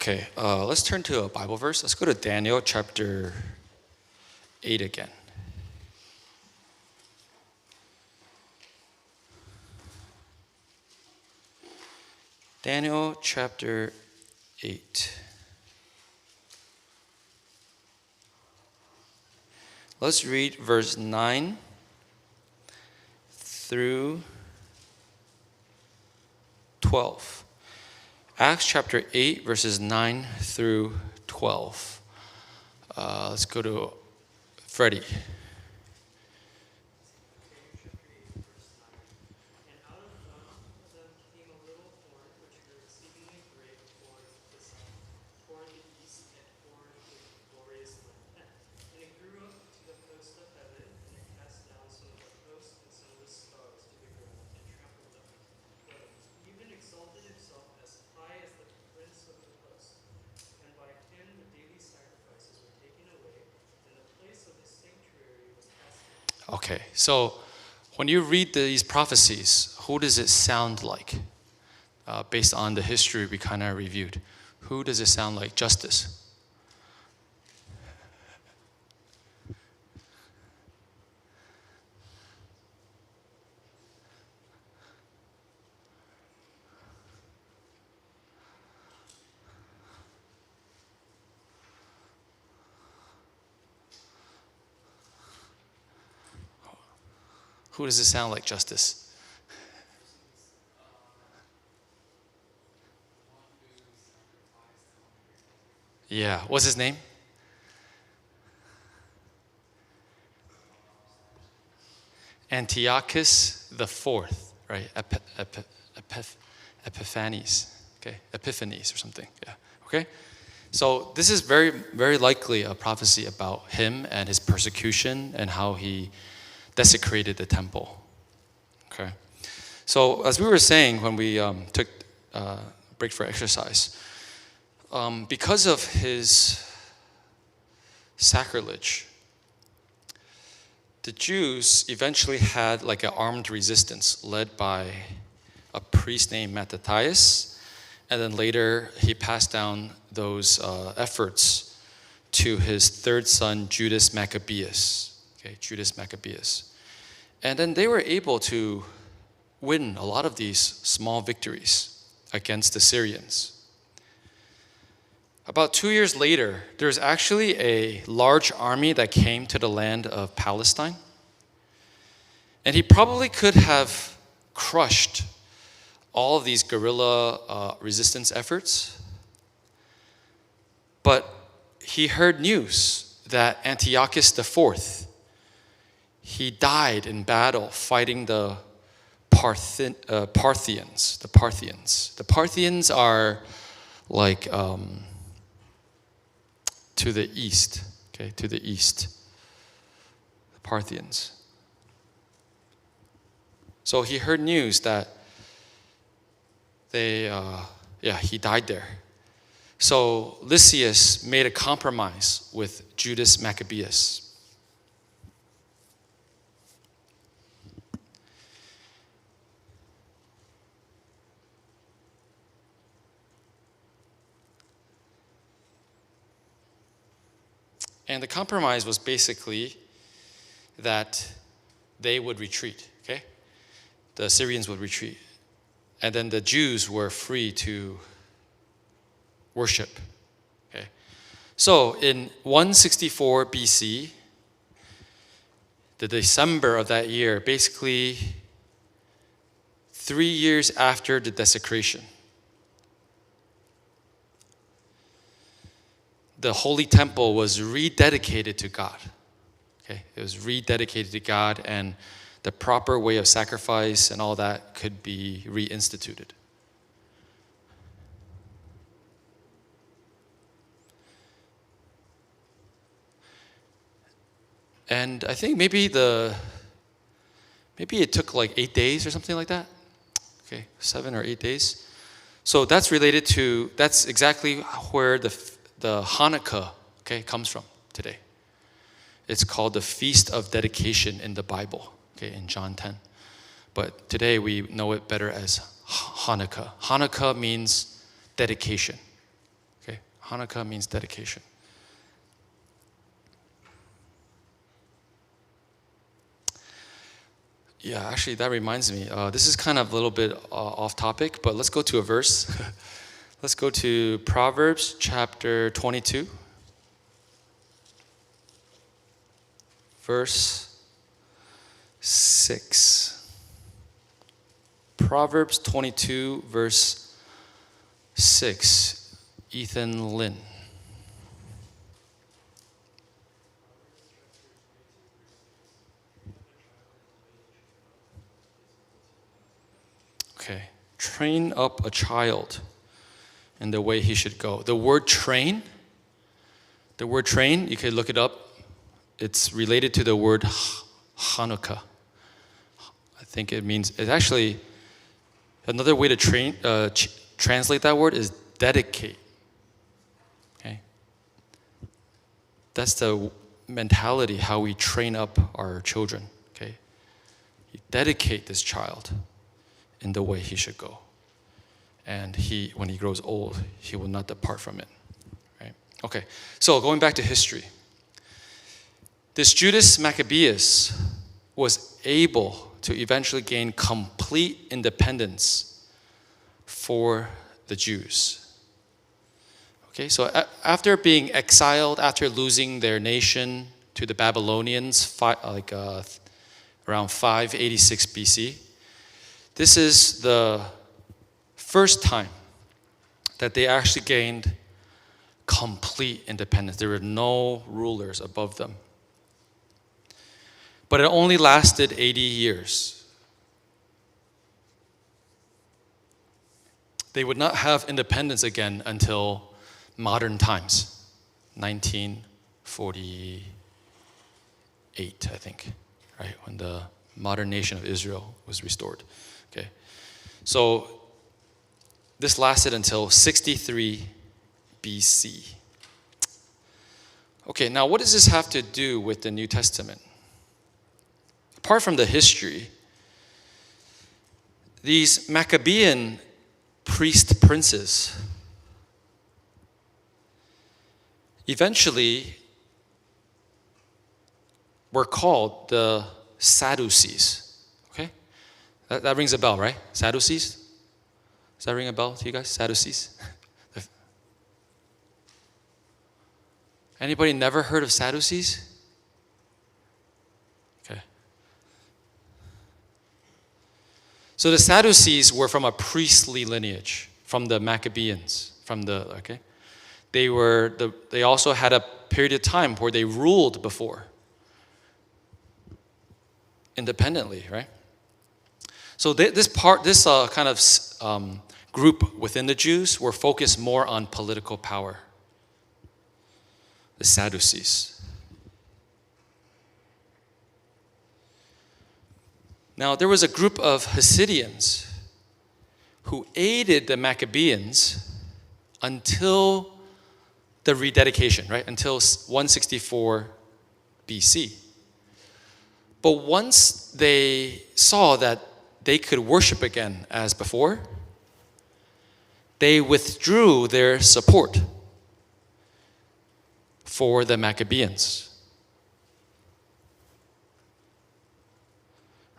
Okay, let's turn to a Bible verse. Let's go to Daniel chapter 8 again. Daniel chapter 8. Let's read verse 9 through 12. Acts chapter 8, verses 9 through 12. Let's go to Freddie. Okay, so when you read these prophecies, who does it sound like? Based on the history we kind of reviewed, who does it sound like? Justice. Who does it sound like? Justice. Yeah, what's his name? Antiochus the Fourth, right? Epiphanes, okay? Epiphanes or something, yeah, okay? So this is very, very likely a prophecy about him and his persecution and how he desecrated the temple, okay? So as we were saying when we took a break for exercise, because of his sacrilege, the Jews eventually had like an armed resistance led by a priest named Mattathias, and then later he passed down those efforts to his third son, Judas Maccabeus. Okay, Judas Maccabeus. And then they were able to win a lot of these small victories against the Syrians. About 2 years later, there's actually a large army that came to the land of Palestine. And he probably could have crushed all of these guerrilla resistance efforts. But he heard news that Antiochus IV, he died in battle fighting the Parthians. The Parthians are like to the east, okay, to the east. The Parthians. So he heard news that he died there. So Lysias made a compromise with Judas Maccabeus. And the compromise was basically that they would retreat, okay? The Assyrians would retreat. And then the Jews were free to worship, okay? So in 164 BC, the December of that year, basically 3 years after the desecration, the Holy Temple was rededicated to God. Okay, it was rededicated to God, and the proper way of sacrifice and all that could be reinstituted. And I think maybe it took like 8 days or something like that. Okay, 7 or 8 days. So that's exactly where the Hanukkah, okay, comes from today. It's called the Feast of Dedication in the Bible, okay, in John 10. But today we know it better as Hanukkah. Hanukkah means dedication, okay? Hanukkah means dedication. Yeah, actually, that reminds me. This is kind of a little bit off topic, but let's go to a verse. Let's go to Proverbs chapter 22, verse 6. Proverbs 22, verse 6. Ethan Lin. Okay. Train up a child in the way he should go. The word train, you can look it up. It's related to the word Hanukkah. I think it means, it's actually, another way to translate that word is dedicate. Okay? That's the mentality, how we train up our children. Okay? You dedicate this child in the way he should go. And when he grows old, he will not depart from it. Right? Okay, so going back to history. This Judas Maccabeus was able to eventually gain complete independence for the Jews. Okay, so after being exiled, after losing their nation to the Babylonians, around 586 BC, this is the first time that they actually gained complete independence. There were no rulers above them. But it only lasted 80 years. They would not have independence again until modern times, 1948, I think, right, when the modern nation of Israel was restored. Okay, so this lasted until 63 BC. Okay, now what does this have to do with the New Testament? Apart from the history, these Maccabean priest princes eventually were called the Sadducees. Okay? That rings a bell, right? Sadducees? Does that ring a bell to you guys? Sadducees? Anybody never heard of Sadducees? Okay. So the Sadducees were from a priestly lineage, from the Maccabeans, They also had a period of time where they ruled before, independently, right? So this kind of group within the Jews were focused more on political power. The Sadducees. Now, there was a group of Hasidians who aided the Maccabeans until the rededication, right? Until 164 BC. But once they saw that they could worship again as before, they withdrew their support for the Maccabeans.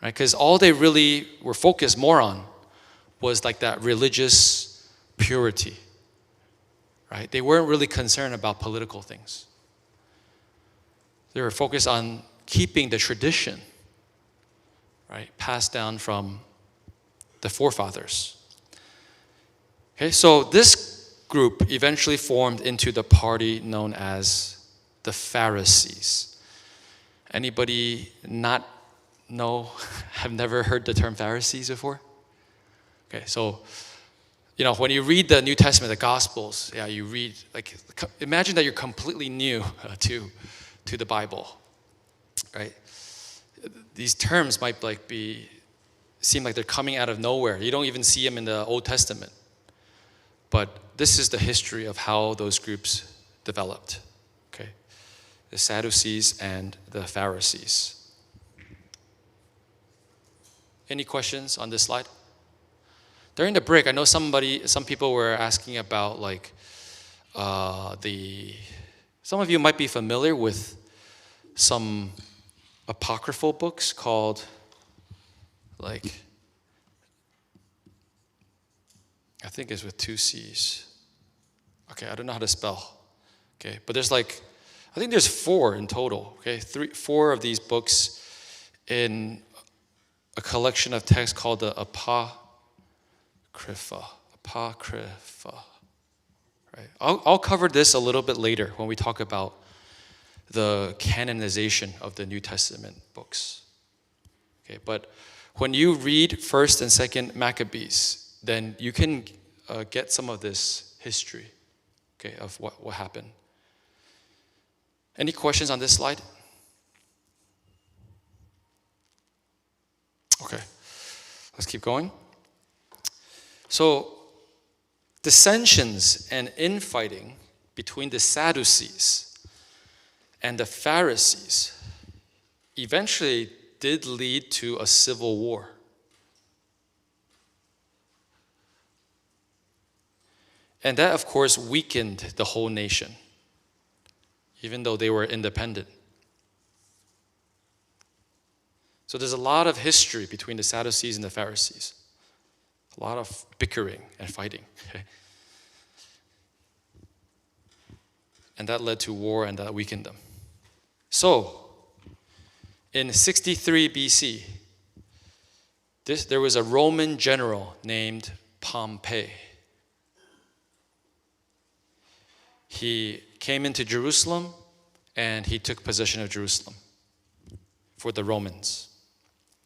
Right? Because all they really were focused more on was like that religious purity. Right? They weren't really concerned about political things. They were focused on keeping the tradition, right, passed down from the forefathers. Okay, so this group eventually formed into the party known as the Pharisees. Anybody not know, have never heard the term Pharisees before? Okay, so, when you read the New Testament, the Gospels, you read, imagine that you're completely new to the Bible, right? These terms might seem like they're coming out of nowhere. You don't even see them in the Old Testament. But this is the history of how those groups developed. Okay, the Sadducees and the Pharisees. Any questions on this slide? During the break, I know some people were asking about Some of you might be familiar with some apocryphal books called, like, I think it's with 2 C's. Okay, I don't know how to spell. Okay, but there's I think there's 4 in total. Okay, 4 of these books in a collection of texts called the Apocrypha. Right. I'll cover this a little bit later when we talk about the canonization of the New Testament books. Okay, but when you read 1st and 2nd Maccabees, then you can get some of this history, okay, of what happened. Any questions on this slide? Okay, let's keep going. So, dissensions and infighting between the Sadducees and the Pharisees eventually did lead to a civil war. And that, of course, weakened the whole nation, even though they were independent. So there's a lot of history between the Sadducees and the Pharisees. A lot of bickering and fighting. Okay? And that led to war, and that weakened them. So, in 63 BC, there was a Roman general named Pompey. He came into Jerusalem, and he took possession of Jerusalem for the Romans.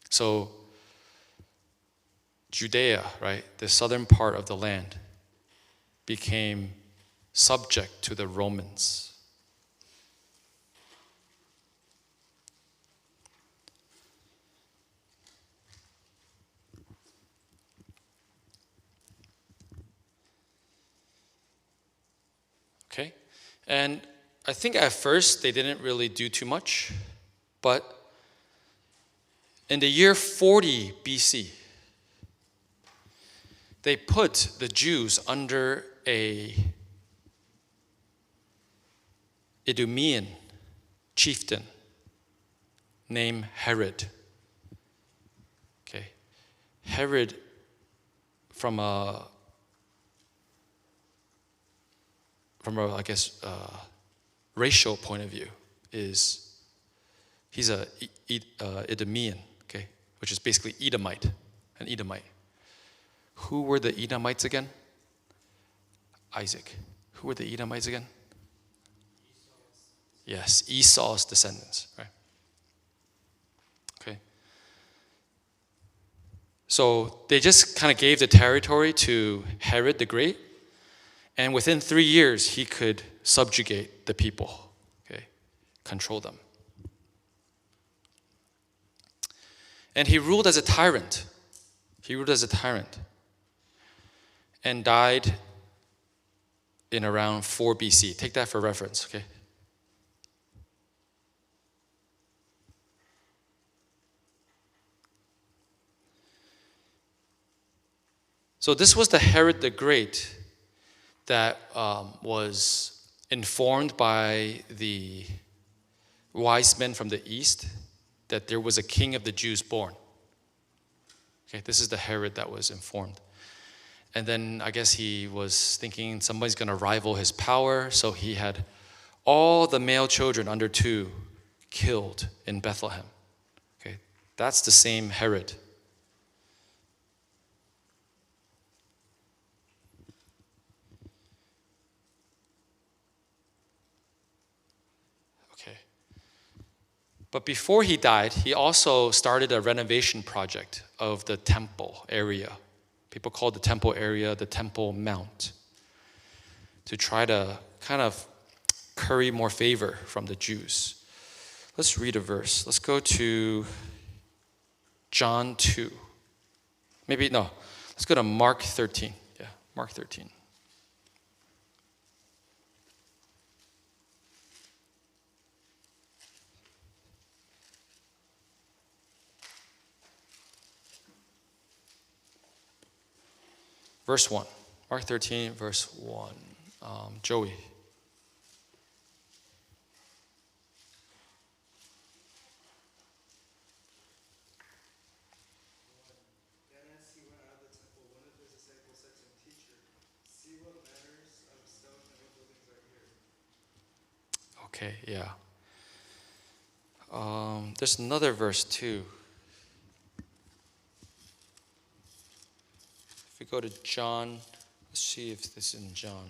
So, Judea, right, the southern part of the land, became subject to the Romans. Okay, and I think at first they didn't really do too much, but in the year 40 BC, they put the Jews under a Idumean chieftain named Herod. Okay, Herod, from a I guess racial point of view, he's a Idumean, okay, which is basically Edomite, an Edomite. Who were the Edomites again? Isaac. Who were the Edomites again? Yes, Esau's descendants, right? Okay. So they just kind of gave the territory to Herod the Great, and within 3 years, he could subjugate the people, okay, control them. And he ruled as a tyrant. And died in around 4 BC. Take that for reference, okay? So this was the Herod the Great that was informed by the wise men from the east that there was a king of the Jews born. Okay, this is the Herod that was informed. And then I guess he was thinking somebody's going to rival his power, so he had all the male children under 2 killed in Bethlehem. Okay, that's the same Herod. Okay. But before he died, he also started a renovation project of the temple area. People call the temple area the Temple Mount, to try to kind of curry more favor from the Jews. Let's read a verse. Let's go to John 2. Let's go to Mark 13. Yeah, Mark 13. Verse 1. Mark 13, verse 1. Joey. Okay, yeah. There's another verse too. If we go to John, let's see if this is in John.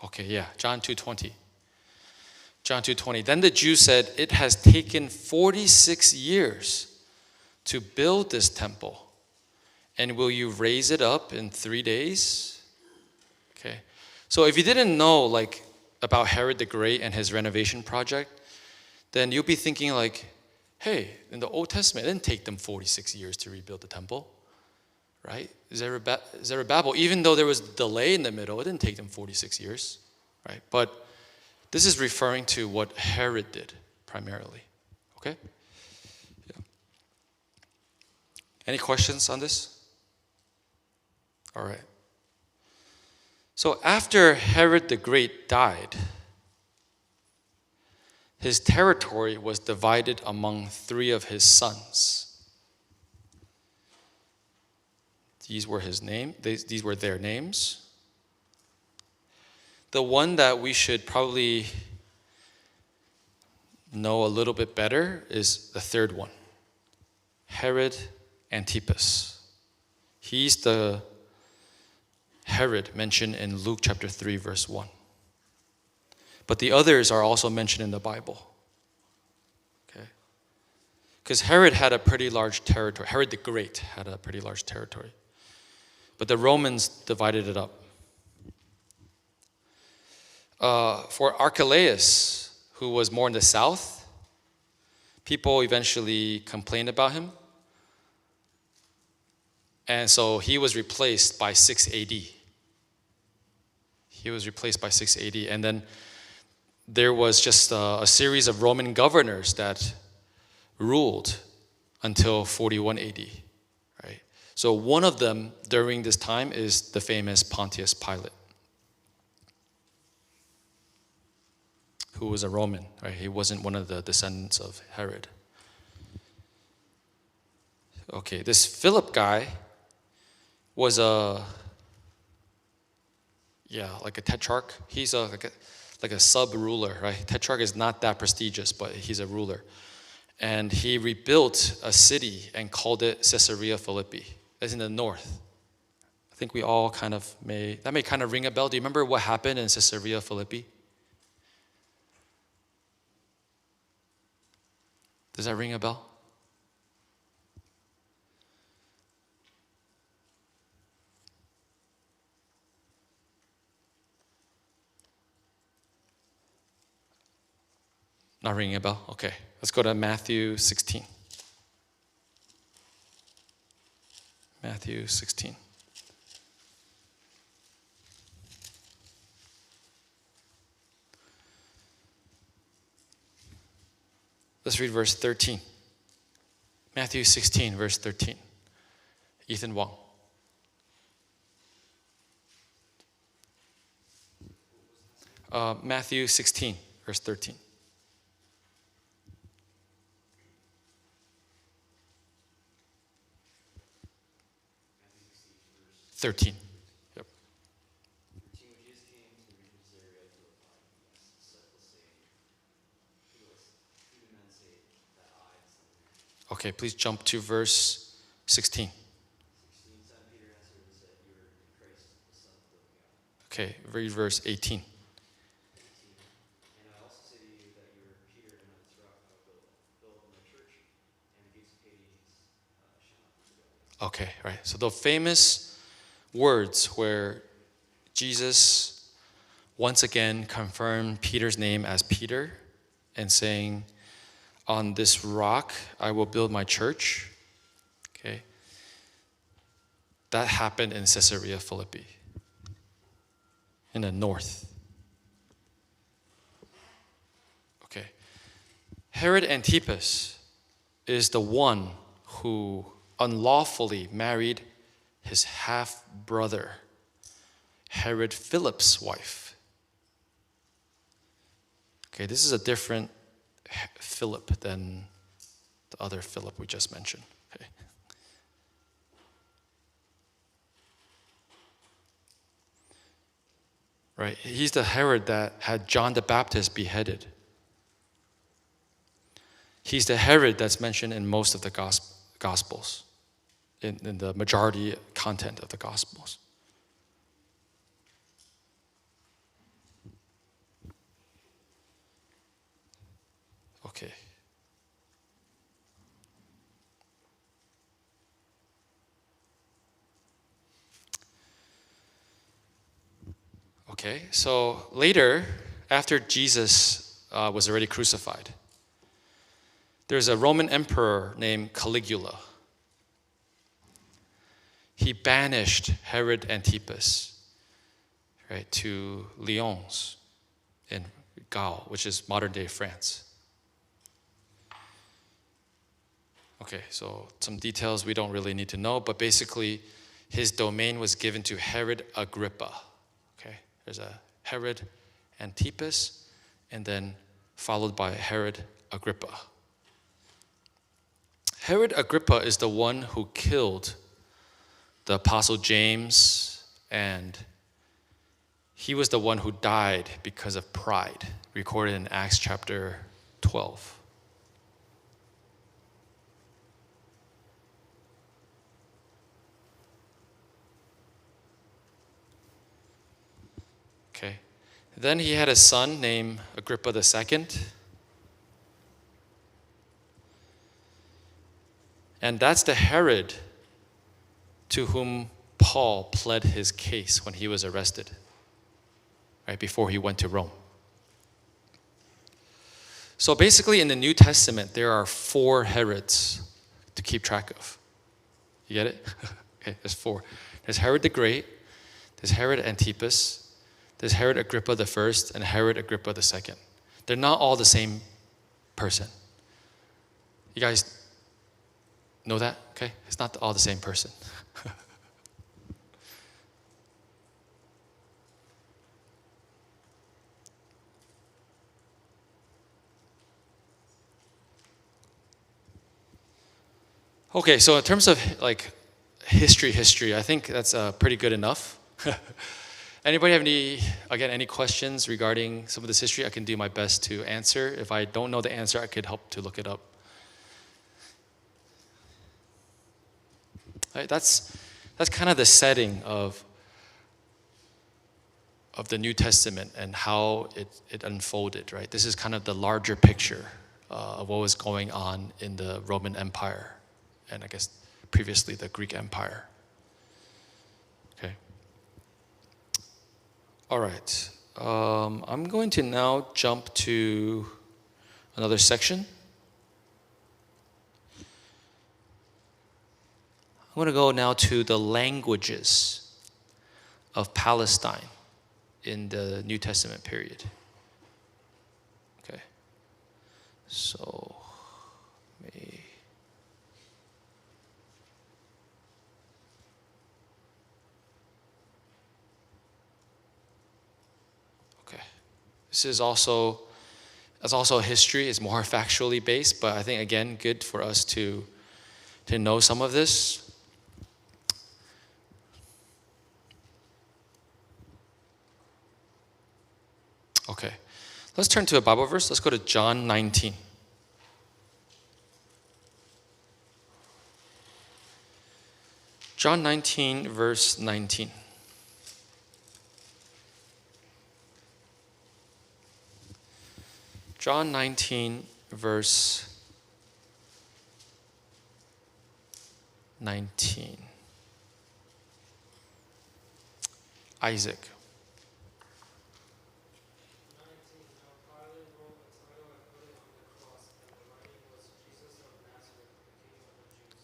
Okay, yeah, John 2:20. John 2:20. Then the Jews said, "It has taken 46 years to build this temple, and will you raise it up in 3 days?" Okay. So if you didn't know like about Herod the Great and his renovation project, then you'll be thinking like, hey, in the Old Testament, it didn't take them 46 years to rebuild the temple, right? Zerubbabel, even though there was a delay in the middle, it didn't take them 46 years, right? But this is referring to what Herod did primarily, okay? Yeah. Any questions on this? All right. So after Herod the Great died, his territory was divided among 3 of his sons. These were these were their names. The one that we should probably know a little bit better is the third one, Herod Antipas. He's the Herod mentioned in Luke chapter 3, verse 1. But the others are also mentioned in the Bible. Okay? Because Herod had a pretty large territory. Herod the Great had a pretty large territory. But the Romans divided it up. For Archelaus, who was more in the south, people eventually complained about him. And so he was replaced by 6 AD. He was replaced by 6 AD. And then there was just a series of Roman governors that ruled until 41 AD. Right? So one of them during this time is the famous Pontius Pilate, who was a Roman. Right? He wasn't one of the descendants of Herod. Okay, this Philip guy was like a tetrarch. He's like a sub-ruler, right? Tetrarch is not that prestigious, but he's a ruler. And he rebuilt a city and called it Caesarea Philippi. That's in the north. I think we all that may kind of ring a bell. Do you remember what happened in Caesarea Philippi? Does that ring a bell? Not ringing a bell? Okay. Let's go to Matthew 16. Matthew 16. Let's read verse 13. Matthew 16, verse 13. Ethan Wong. Matthew 16, verse 13. 13. Yep. Okay, please jump to verse 16. Okay, read verse 18. Okay, right. So the famous words where Jesus once again confirmed Peter's name as Peter and saying, "On this rock I will build my church." Okay. That happened in Caesarea Philippi in the north. Okay. Herod Antipas is the one who unlawfully married his half-brother, Herod Philip's wife. Okay, this is a different Philip than the other Philip we just mentioned. Okay. Right, he's the Herod that had John the Baptist beheaded. He's the Herod that's mentioned in most of the Gospels, in the majority content of the Gospels. Okay. Okay, so later, after Jesus was already crucified, there's a Roman emperor named Caligula. He banished Herod Antipas, right, to Lyons in Gaul, which is modern-day France. Okay, so some details we don't really need to know, but basically his domain was given to Herod Agrippa. Okay, there's a Herod Antipas, and then followed by Herod Agrippa. Herod Agrippa is the one who killed the Apostle James, and he was the one who died because of pride, recorded in Acts chapter 12. Okay. Then he had a son named Agrippa II. And that's the Herod to whom Paul pled his case when he was arrested, right before he went to Rome. So basically in the New Testament, there are 4 Herods to keep track of. You get it? Okay, there's 4. There's Herod the Great, there's Herod Antipas, there's Herod Agrippa I, and Herod Agrippa II. They're not all the same person. You guys know that? Okay? It's not all the same person. Okay, so in terms of like history, I think that's pretty good enough. Anybody have any questions regarding some of this history? I can do my best to answer. If I don't know the answer, I could help to look it up. Right, that's kind of the setting of the New Testament and how it unfolded, right? This is kind of the larger picture of what was going on in the Roman Empire, and I guess previously the Greek Empire. Okay. All right. I'm going to now jump to another section. I'm going to go now to the languages of Palestine in the New Testament period. Okay. So, this is also history. It's more factually based, but I think again good for us to know some of this. Okay, let's turn to a Bible verse. Let's go to John 19. John 19, verse 19. John 19, verse 19. Isaac.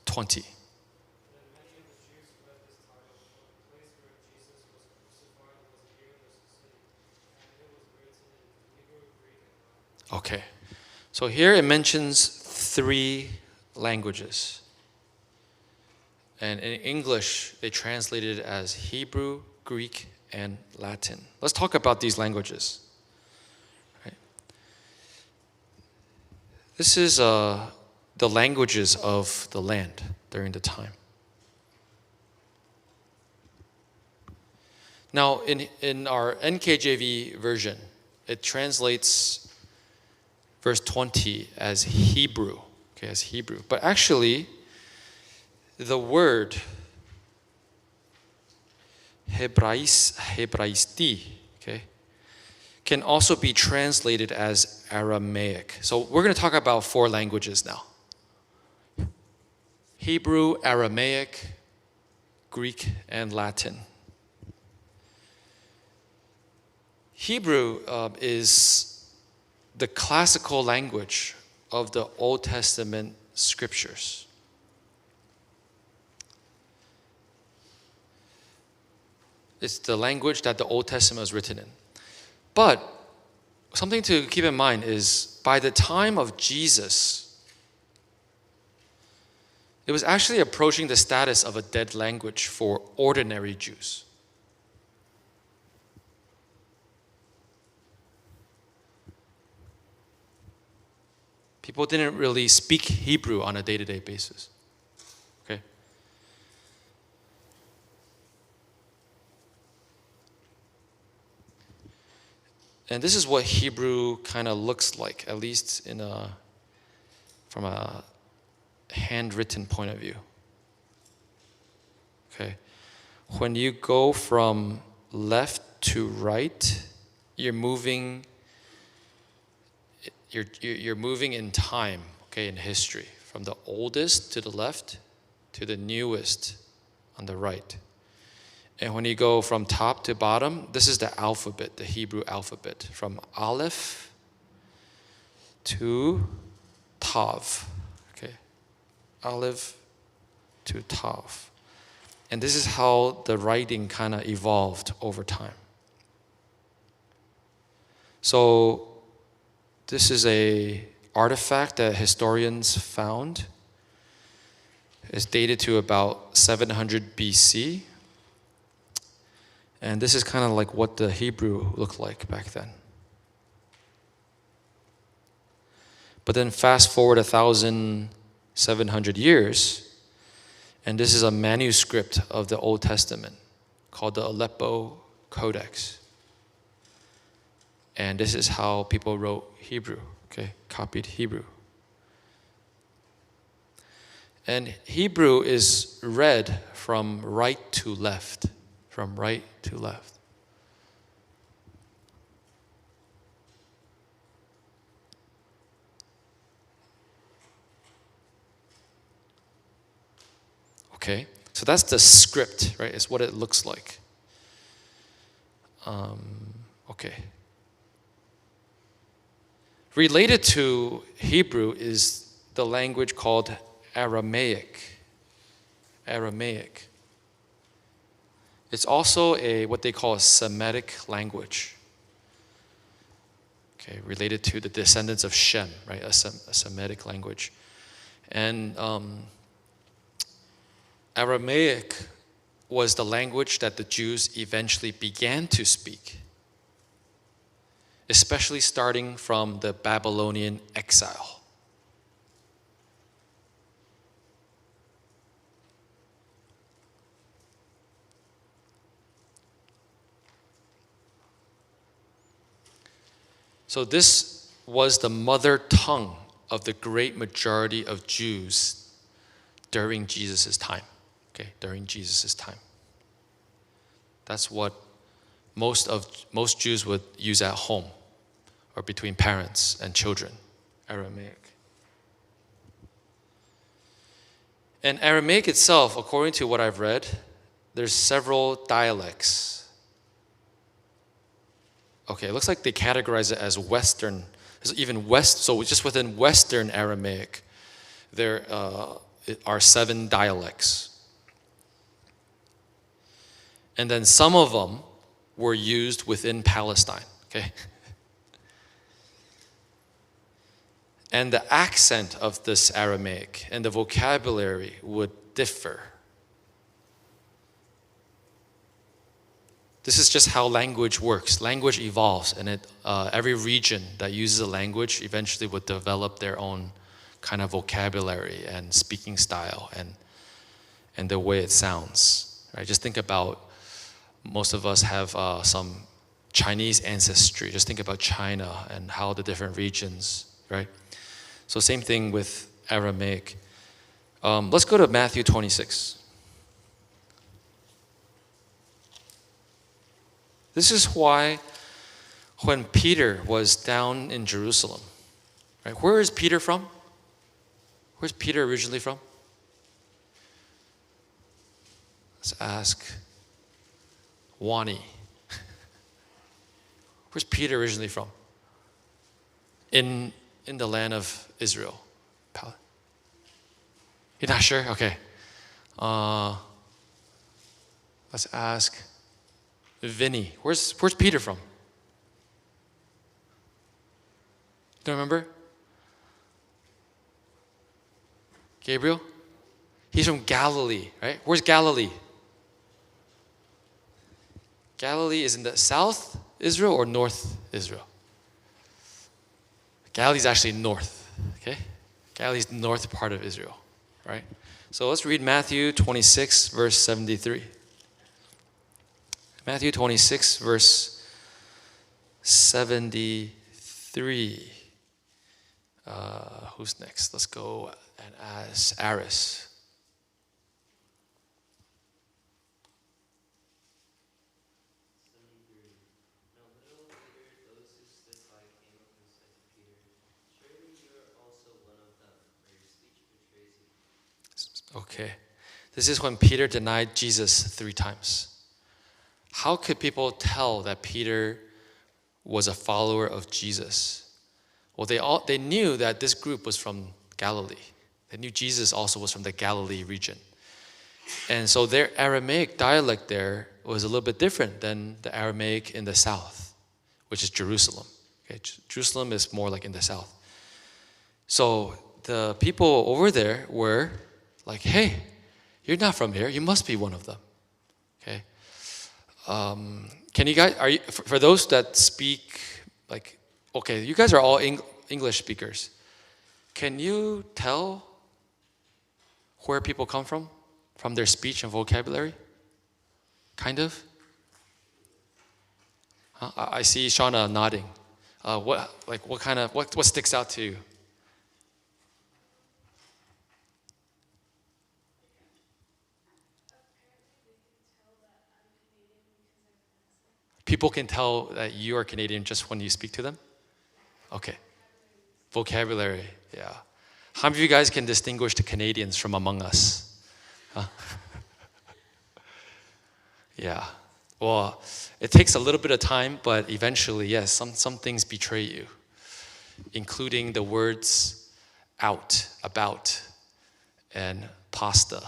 $20. Okay, so here it mentions 3 languages. And in English, they translated it as Hebrew, Greek, and Latin. Let's talk about these languages. Right. This is the languages of the land during the time. Now, in our NKJV version, it translates verse 20 as Hebrew, okay, as Hebrew. But actually, the word Hebraisti, okay, can also be translated as Aramaic. So we're going to talk about 4 languages now. Hebrew, Aramaic, Greek, and Latin. Hebrew is the classical language of the Old Testament scriptures. It's the language that the Old Testament was written in. But something to keep in mind is by the time of Jesus, it was actually approaching the status of a dead language for ordinary Jews. People didn't really speak Hebrew on a day-to-day basis. Okay? And this is what Hebrew kind of looks like, at least from a handwritten point of view. Okay? When you go from left to right, you're moving in time, okay, in history, from the oldest to the left to the newest on the right. And when you go from top to bottom, this is the alphabet, the Hebrew alphabet, from Aleph to Tav, okay, Aleph to Tav. And this is how the writing kind of evolved over time. So this is a artifact that historians found. It's dated to about 700 BC. And this is kind of like what the Hebrew looked like back then. But then fast forward 1,700 years, and this is a manuscript of the Old Testament called the Aleppo Codex. And this is how people wrote Hebrew, okay, copied Hebrew. And Hebrew is read from right to left, from right to left. Okay, so that's the script, right? It's what it looks like. Okay. Related to Hebrew is the language called Aramaic. Aramaic. It's also what they call a Semitic language. Okay, related to the descendants of Shem, right? A Semitic language. And Aramaic was the language that the Jews eventually began to speak, especially starting from the Babylonian exile. So this was the mother tongue of the great majority of Jews during Jesus' time. Okay, during Jesus' time. That's what most Jews would use at home or between parents and children, Aramaic. And Aramaic itself, according to what I've read, there's several dialects. Okay, it looks like they categorize it as Western. There's even West, so just within Western Aramaic, there are 7 dialects. And then some of them were used within Palestine, okay? And the accent of this Aramaic and the vocabulary would differ. This is just how language works. Language evolves, and every region that uses a language eventually would develop their own kind of vocabulary and speaking style and the way it sounds. Right? Just think about, most of us have some Chinese ancestry. Just think about China and how the different regions, right? So same thing with Aramaic. Let's go to Matthew 26. This is why when Peter was down in Jerusalem, right? Where is Peter from? Where's Peter originally from? Let's ask Wani. Where's Peter originally from? In the land of Israel. You're not sure? Okay. Let's ask Vinny. Where's Peter from? Don't remember? Gabriel? He's from Galilee, right? Where's Galilee? Galilee is in the south Israel or north Israel? Galilee is actually north, okay? Galilee is the north part of Israel, right? So let's read Matthew 26, verse 73. Matthew 26, verse 73. Who's next? Let's go and ask Aris. Okay. This is when Peter denied Jesus 3 times. How could people tell that Peter was a follower of Jesus? Well, they knew that this group was from Galilee. They knew Jesus also was from the Galilee region. And so their Aramaic dialect there was a little bit different than the Aramaic in the south, which is Jerusalem. Okay? Jerusalem is more like in the south. So the people over there were like, hey, you're not from here. You must be one of them. Okay. Can you guys, for those that speak, like, okay, you guys are all English speakers. Can you tell where people come from their speech and vocabulary? Kind of? I see Shauna nodding. What sticks out to you? People can tell that you are Canadian just when you speak to them? Okay. Vocabulary, yeah. How many of you guys can distinguish the Canadians from among us? Huh? Yeah. Well, it takes a little bit of time, but eventually, yes, some things betray you, including the words out, about, and pasta.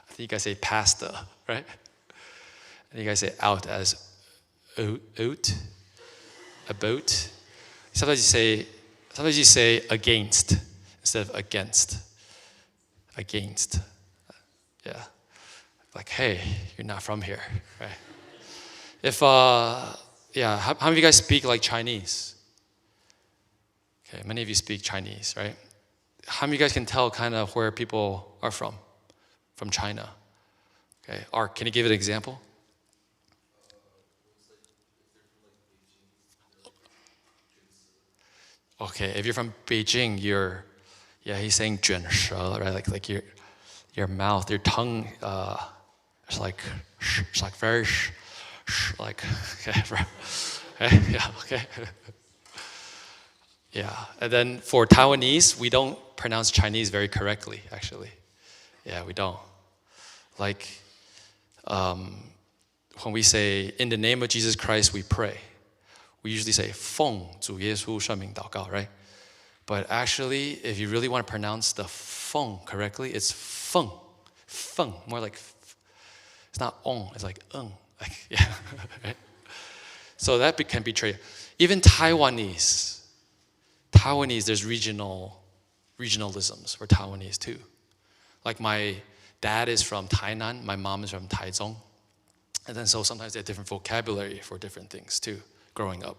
I think you guys say pasta, right? And you guys say out as out, about. Sometimes you say against instead of against. Against. Yeah. Like, hey, you're not from here, right? How many of you guys speak like Chinese? Okay, many of you speak Chinese, right? How many of you guys can tell kind of where people are from China? Okay, or can you give an example? Okay, if you're from Beijing, he's saying 卷舌, right? Like your mouth, your tongue, it's like very, like, okay, yeah, okay. Yeah, and then for Taiwanese, we don't pronounce Chinese very correctly, actually. Yeah, we don't. Like, when we say, in the name of Jesus Christ, we pray. We usually say, 奉主耶稣圣名祷告, right? But actually, if you really want to pronounce the 奉 correctly, it's 奉, more like, it's not ong, it's like like, yeah, right? So that can betray. Even Taiwanese, Taiwanese, there's regionalisms for Taiwanese too. Like my dad is from Tainan, my mom is from Taichung. And then so sometimes they have different vocabulary for different things too, growing up.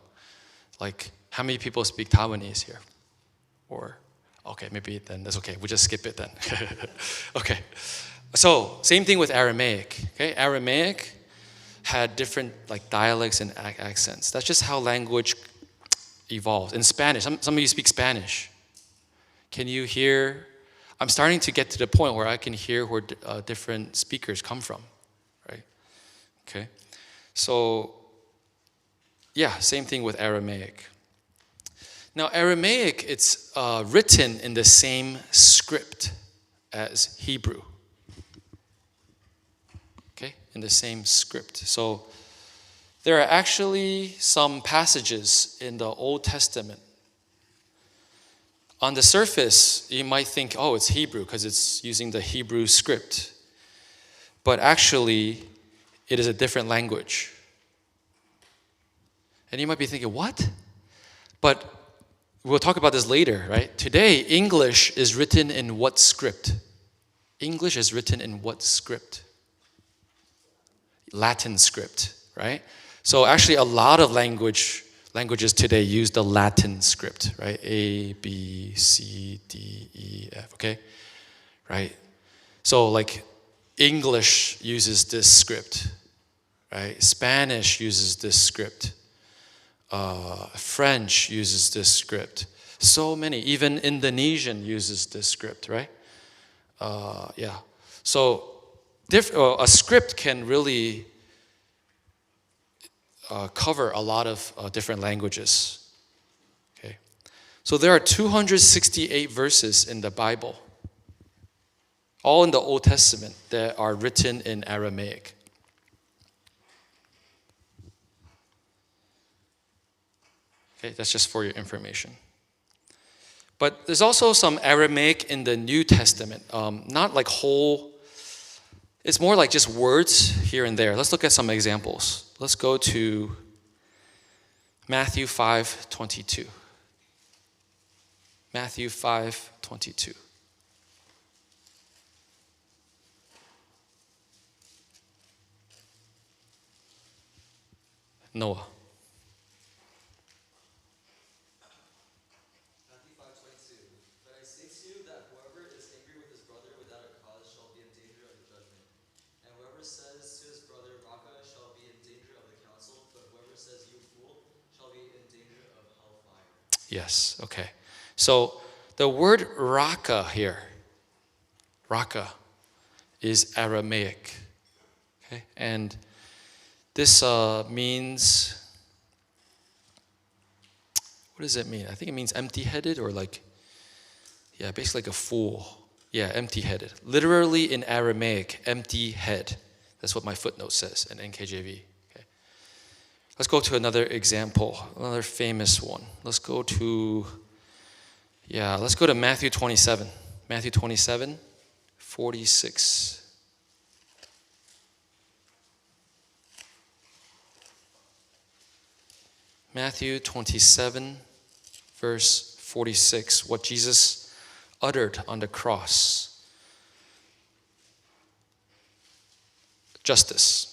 Like, how many people speak Taiwanese here? Or, okay, maybe then that's okay. We just skip it then. Okay. So, same thing with Aramaic. Okay, Aramaic had different like dialects and accents. That's just how language evolves. In Spanish, some of you speak Spanish. Can you hear? I'm starting to get to the point where I can hear where different speakers come from, right? Okay, so yeah, same thing with Aramaic. Now, Aramaic, it's written in the same script as Hebrew. Okay, in the same script. So there are actually some passages in the Old Testament. On the surface, you might think, oh, it's Hebrew because it's using the Hebrew script. But actually, it is a different language. And you might be thinking, what? But we'll talk about this later, right? Today, English is written in what script? English is written in what script? Latin script, right? So actually, a lot of languages today use the Latin script, right? A, B, C, D, E, F, okay? Right? So like English uses this script, right? Spanish uses this script. French uses this script. So many, even Indonesian uses this script, right? Yeah. So a script can really cover a lot of different languages. Okay. So there are 268 verses in the Bible, all in the Old Testament, that are written in Aramaic. Okay, that's just for your information. But there's also some Aramaic in the New Testament, not like whole, it's more like just words here and there. Let's look at some examples. Let's go to Matthew 5:22. Matthew 5:22. Noah. Matthew 5:22. But I say to you that whoever is angry with his brother without a cause shall be in danger of the judgment. And whoever says to his brother, Raka, shall be in danger of the council, but whoever says, you fool, shall be in danger of hellfire. Yes, okay. So the word Raka here, Raka, is Aramaic. Okay, and this means, what does it mean? I think it means empty-headed or like, yeah, basically like a fool. Yeah, empty-headed. Literally in Aramaic, empty head. That's what my footnote says in NKJV. Okay. Let's go to another example, another famous one. Let's go to Matthew 27. Matthew 27, 46. Matthew 27, verse 46, what Jesus uttered on the cross. Justice.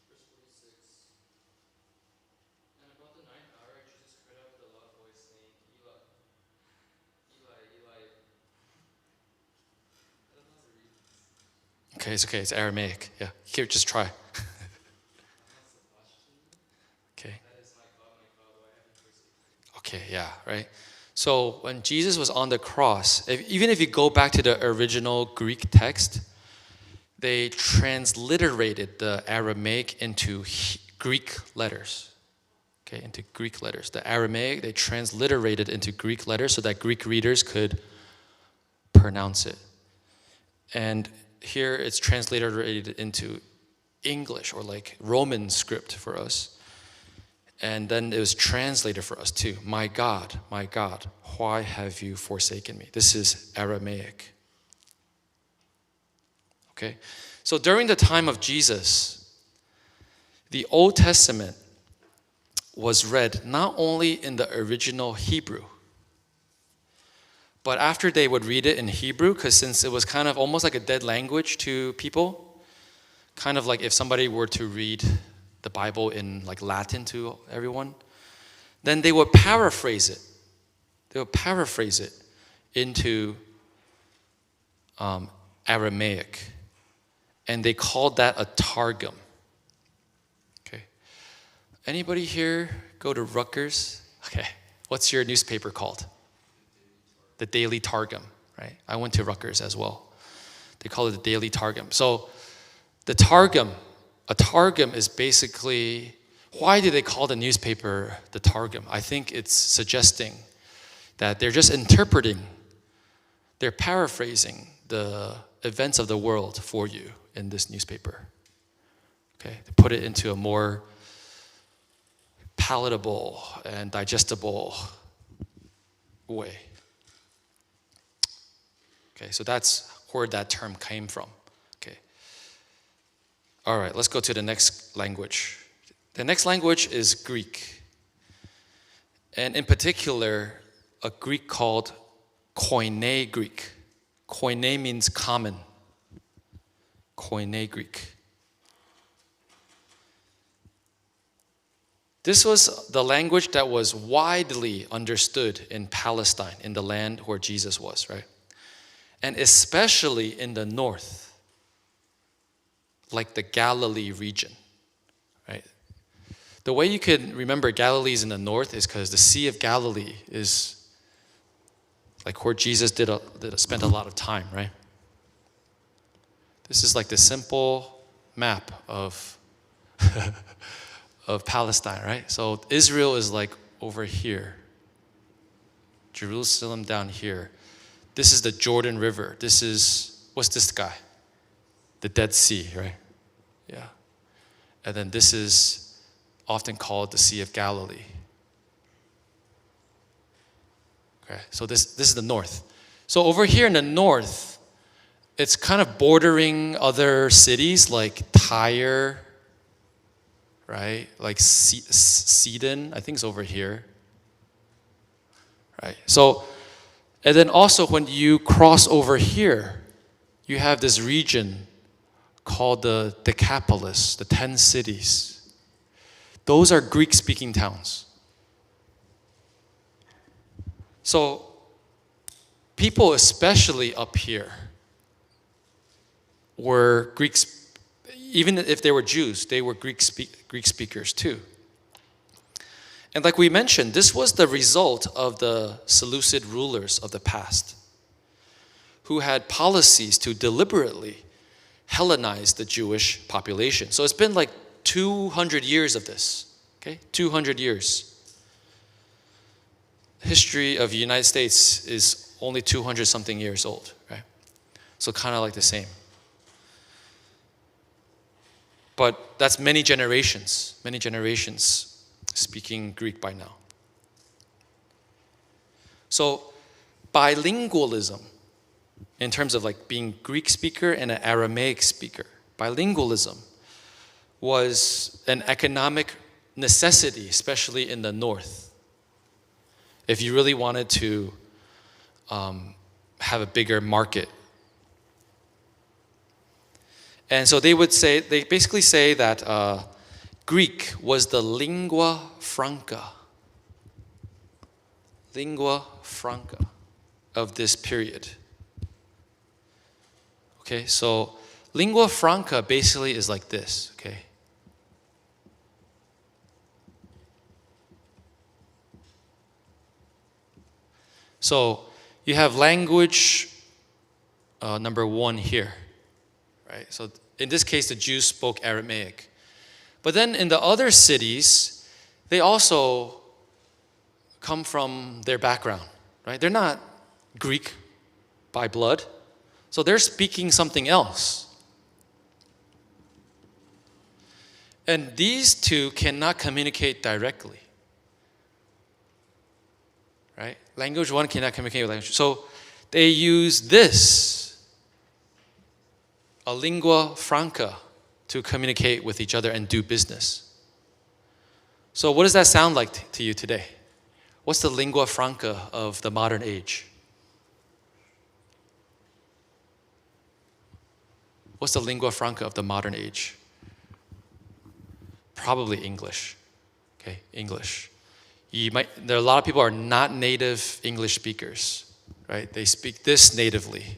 Verse 46. And about the ninth hour, Jesus cried out with a loud voice, saying, Eli, Eli, Eli. I don't know how to read this. Okay, it's Aramaic. Yeah, here, just try. Okay. That is my God, why have you forsaken me? Okay, yeah, right. So when Jesus was on the cross, even if you go back to the original Greek text, they transliterated the Aramaic into Greek letters. Okay, into Greek letters. The Aramaic, they transliterated into Greek letters so that Greek readers could pronounce it. And here it's transliterated into English or like Roman script for us. And then it was translated for us too. My God, why have you forsaken me? This is Aramaic. Okay? So during the time of Jesus, The Old Testament was read not only in the original Hebrew, but after they would read it in Hebrew, because since it was kind of almost like a dead language to people, kind of like if somebody were to read the Bible in like Latin to everyone, then they would paraphrase it. They would paraphrase it into Aramaic, and they called that a targum. Okay. Anybody here go to Rutgers? Okay. What's your newspaper called? The Daily Targum, right? I went to Rutgers as well. They call it the Daily Targum. So the Targum, a Targum is basically, why do they call the newspaper the Targum? I think it's suggesting that they're just interpreting, they're paraphrasing the events of the world for you in this newspaper. Okay, to put it into a more palatable and digestible way. Okay, so that's where that term came from. Okay. All right, let's go to the next language. The next language is Greek. And in particular, a Greek called Koine Greek. Koine means common. Koine Greek. This was the language that was widely understood in Palestine, in the land where Jesus was, right? And especially in the north, like the Galilee region, right? The way you can remember Galilee is in the north is because the Sea of Galilee is like where Jesus spent a lot of time, right? This is like the simple map of of Palestine, right? So Israel is like over here. Jerusalem down here. This is the Jordan River. This is, what's this guy? The Dead Sea, right? Yeah. And then this is often called the Sea of Galilee. Okay, so this is the north. So over here in the north, it's kind of bordering other cities like Tyre, right? Like Sidon, I think it's over here. Right? So, and then also when you cross over here, you have this region called the Decapolis, the 10 cities. Those are Greek-speaking towns. So, people especially up here were Greeks, even if they were Jews, they were Greek speakers too. And like we mentioned, this was the result of the Seleucid rulers of the past who had policies to deliberately Hellenize the Jewish population. So it's been like 200 years of this, okay? 200 years. History of the United States is only 200 something years old, right? So kind of like the same. But that's many generations speaking Greek by now. So bilingualism, in terms of like being Greek speaker and an Aramaic speaker, bilingualism was an economic necessity, especially in the north. If you really wanted to have a bigger market. And so they basically say that Greek was the lingua franca of this period. Okay, so lingua franca basically is like this, okay? So you have language number one here, right? So in this case, the Jews spoke Aramaic. But then in the other cities, they also come from their background, right? They're not Greek by blood, so they're speaking something else. And these two cannot communicate directly, right? Language one cannot communicate with language. So they use this, a lingua franca to communicate with each other and do business. So what does that sound like to you today? What's the lingua franca of the modern age? What's the lingua franca of the modern age? Probably English. Okay, English. There are a lot of people who are not native English speakers, right? They speak this natively.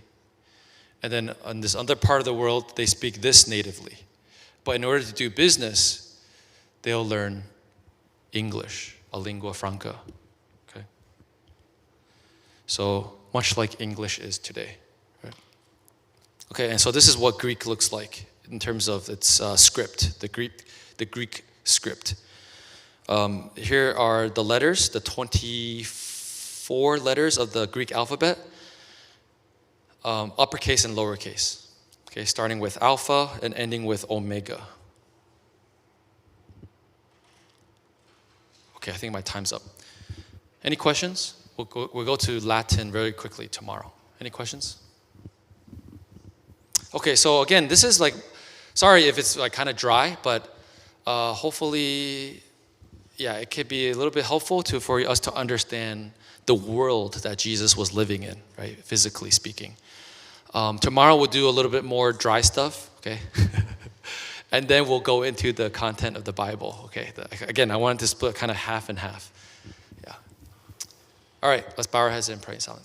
And then on this other part of the world, they speak this natively. But in order to do business, they'll learn English, a lingua franca. Okay? So much like English is today. Right? Okay, and so this is what Greek looks like in terms of its script, the Greek script. Here are the letters, the 24 letters of the Greek alphabet, uppercase and lowercase. Okay, starting with alpha and ending with omega. Okay, I think my time's up. Any questions? We'll go to Latin very quickly tomorrow. Any questions? Okay, so again, this is like, sorry if it's like kind of dry, but hopefully, yeah, it could be a little bit helpful for us to understand the world that Jesus was living in, right, physically speaking. Tomorrow we'll do a little bit more dry stuff, okay? And then we'll go into the content of the Bible, okay? Again, I wanted to split kind of half and half. Yeah. All right, let's bow our heads and pray in silence.